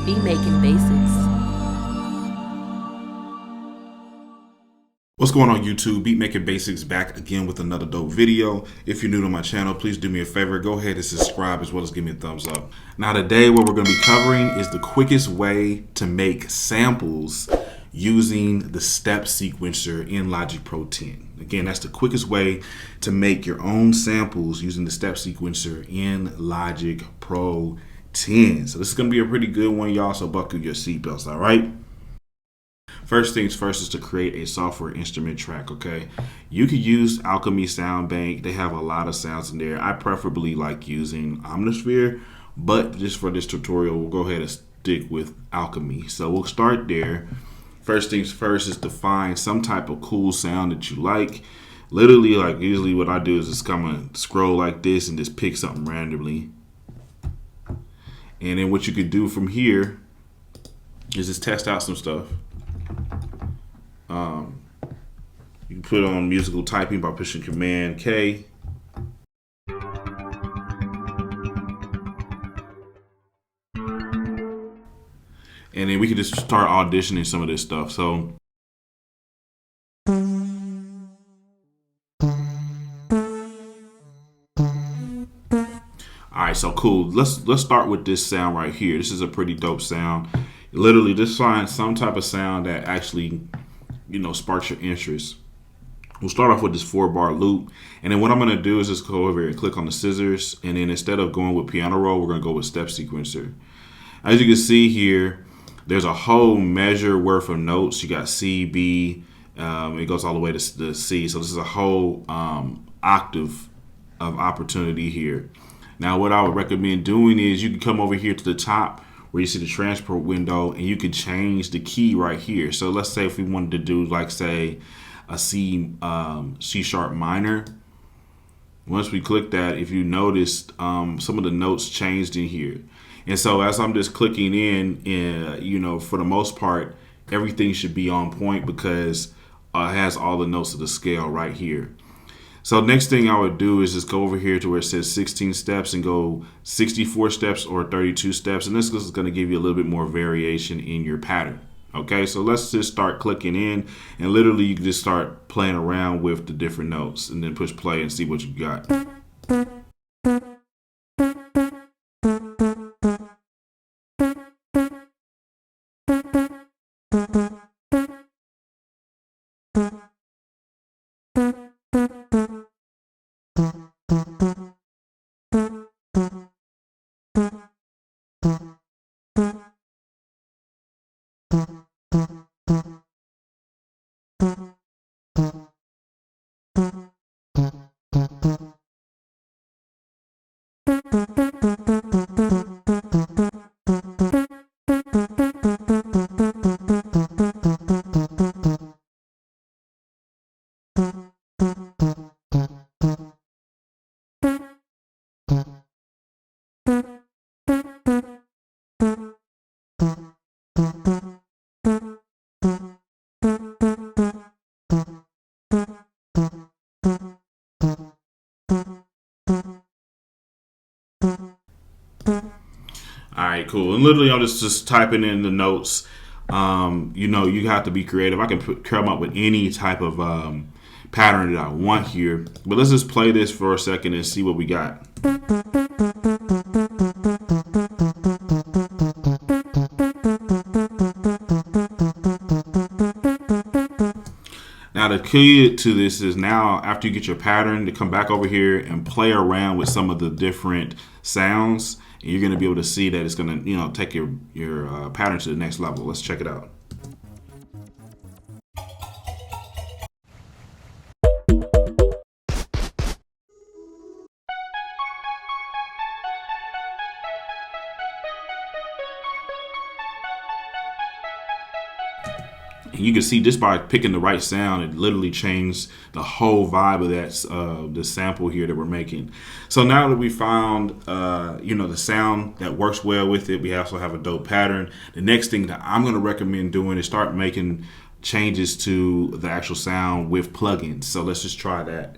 Beat Making Basics. What's going on YouTube? Beat Making Basics back again with another dope video. If you're new to my channel, please do me a favor. Go ahead and subscribe as well as give me a thumbs up. Now today what we're going to be covering is the quickest way to make samples using the step sequencer in Logic Pro 10. Again, that's the quickest way to make your own samples using the step sequencer in Logic Pro 10. So this is going to be a pretty good one, y'all, so buckle your seatbelts, all right? First things first is to create a software instrument track, okay? You could use Alchemy Sound Bank. They have a lot of sounds in there. I preferably like using Omnisphere, but just for this tutorial, we'll go ahead and stick with Alchemy. So we'll start there. First things first is to find some type of cool sound that you like. Literally, like usually what I do is just come to scroll like this and just pick something randomly. And then what you could do from here is just test out some stuff. You can put on musical typing by pushing Command K. And then we can just start auditioning some of this stuff. So alright, so cool. Let's start with this sound right here. This is a pretty dope sound. Literally just find some type of sound that actually, sparks your interest. We'll start off with this 4-bar loop, and then what I'm going to do is just go over here and click on the scissors, and then instead of going with piano roll, we're going to go with step sequencer. As you can see here, there's a whole measure worth of notes. You got C, B, it goes all the way to the C, so this is a whole octave of opportunity here. Now what I would recommend doing is you can come over here to the top where you see the transport window, and you can change the key right here. So let's say if we wanted to do, like, say, a C sharp minor. Once we click that, if you noticed, some of the notes changed in here. And so as I'm just clicking in, for the most part, everything should be on point because it has all the notes of the scale right here. So next thing I would do is just go over here to where it says 16 steps and go 64 steps or 32 steps. And this is going to give you a little bit more variation in your pattern. Okay, so let's just start clicking in, and literally you can just start playing around with the different notes and then push play and see what you got. All right, cool. And literally, I'm just typing in the notes. You have to be creative. I can come up with any type of pattern that I want here. But let's just play this for a second and see what we got. Now the key to this is now after you get your pattern to come back over here and play around with some of the different sounds, and you're going to be able to see that it's going to take your pattern to the next level. Let's check it out. And you can see just by picking the right sound, it literally changed the whole vibe of that the sample here that we're making. So now that we found the sound that works well with it, we also have a dope pattern. The next thing that I'm going to recommend doing is start making changes to the actual sound with plugins. So let's just try that.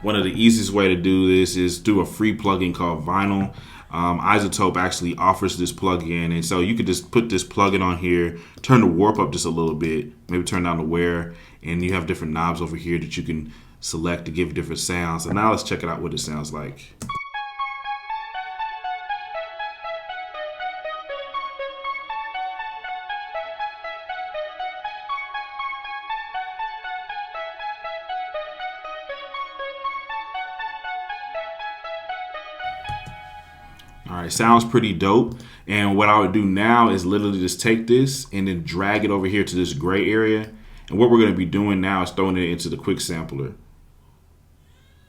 One of the easiest way to do this is do a free plugin called Vinyl. iZotope actually offers this plugin, and so you could just put this plugin on here, turn the warp up just a little bit, maybe turn down the wear, and you have different knobs over here that you can select to give different sounds. So now let's check it out what it sounds like. All right, sounds pretty dope. And what I would do now is literally just take this and then drag it over here to this gray area. And what we're going to be doing now is throwing it into the quick sampler.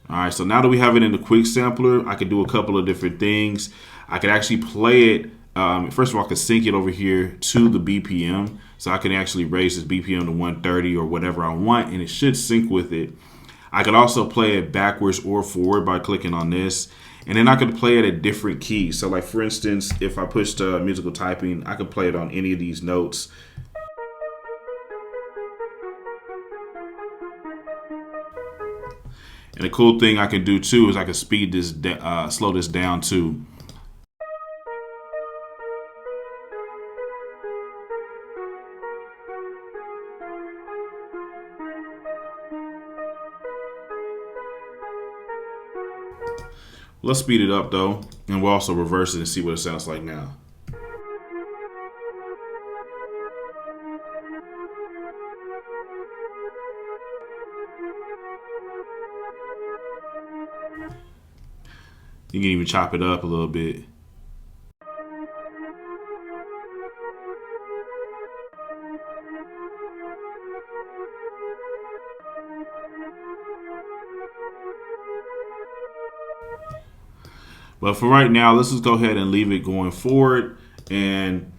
All right, so now that we have it in the quick sampler, I could do a couple of different things. I could actually play it. First of all, I could sync it over here to the BPM. So I can actually raise this BPM to 130 or whatever I want, and it should sync with it. I could also play it backwards or forward by clicking on this. And then I could play it at different keys. So like for instance, if I pushed musical typing, I could play it on any of these notes. And the cool thing I can do too is I can speed this, slow this down too. Let's speed it up though, and we'll also reverse it and see what it sounds like now. You can even chop it up a little bit. But for right now, let's just go ahead and leave it going forward, and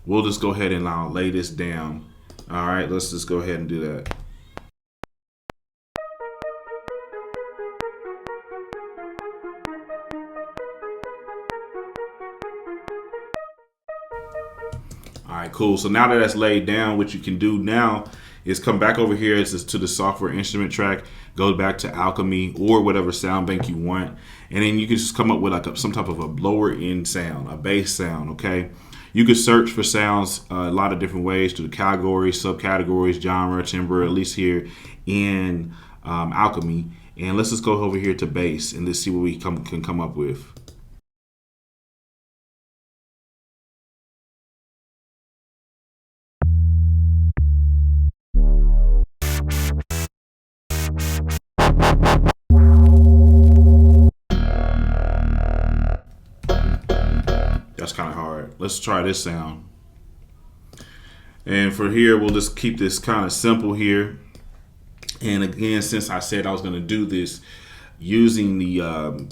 we'll just go ahead and now lay this down. All right, let's just go ahead and do that. All right, cool. So now that that's laid down, what you can do now is come back over here to the software instrument track, go back to Alchemy or whatever sound bank you want, and then you can just come up with like some type of a lower end sound, a bass sound, okay? You could search for sounds a lot of different ways through the categories, subcategories, genre, timbre, at least here in Alchemy. And let's just go over here to bass and let's see what we can come up with. That's kind of hard. Let's try this sound. And for here, we'll just keep this kind of simple here. And again, since I said I was going to do this using the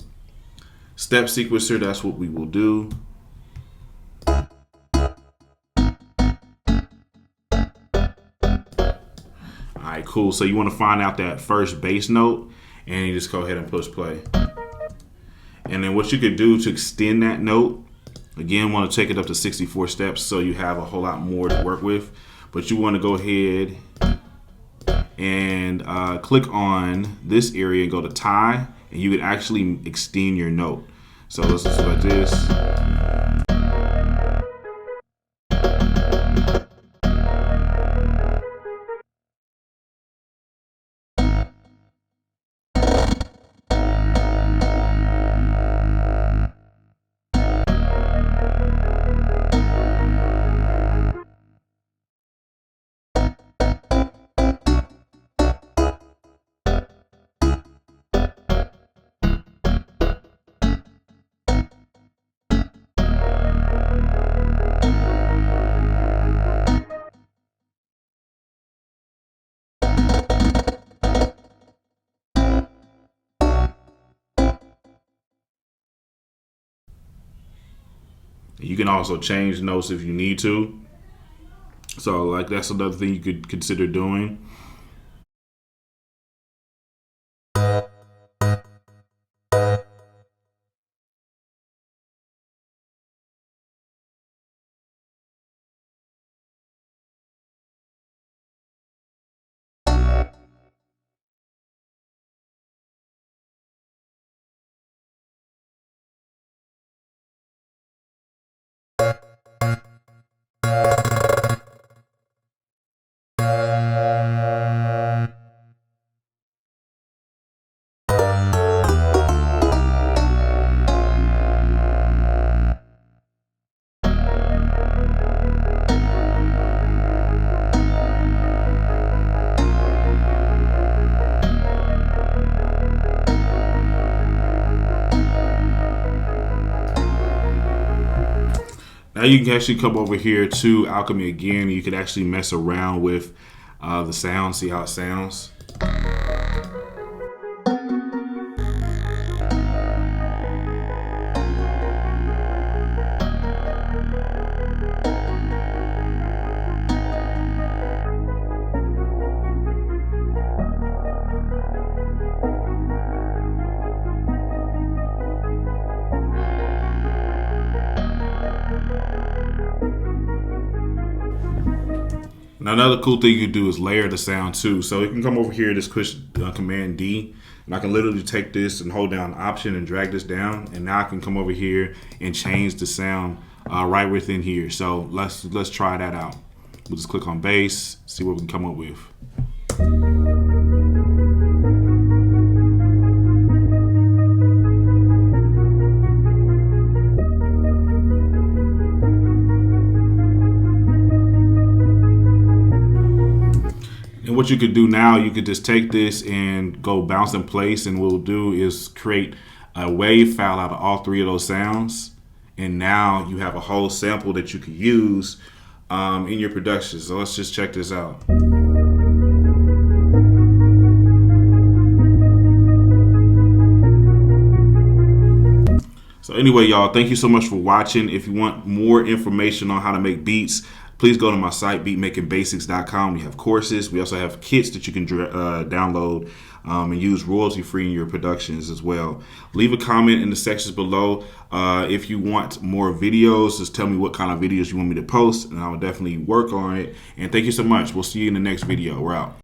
step sequencer, that's what we will do. All right, cool. So you want to find out that first bass note, and you just go ahead and push play. And then what you could do to extend that note, again, want to take it up to 64 steps so you have a whole lot more to work with. But you want to go ahead and click on this area and go to tie, and you could actually extend your note. So let's just do like this. You can also change notes if you need to. So like that's another thing you could consider doing. Now you can actually come over here to Alchemy again. You can actually mess around with the sound, see how it sounds. Now another cool thing you can do is layer the sound too. So you can come over here, just push Command D, and I can literally take this and hold down Option and drag this down, and now I can come over here and change the sound right within here. So let's try that out. We'll just click on bass, see what we can come up with. And what you could do now, you could just take this and go bounce in place, and what we'll do is create a wave file out of all three of those sounds, and now you have a whole sample that you could use in your production. So let's just check this out. So anyway, y'all, thank you so much for watching. If you want more information on how to make beats, please go to my site, beatmakingbasics.com. We have courses. We also have kits that you can download and use royalty-free in your productions as well. Leave a comment in the sections below. If you want more videos, just tell me what kind of videos you want me to post, and I will definitely work on it. And thank you so much. We'll see you in the next video. We're out.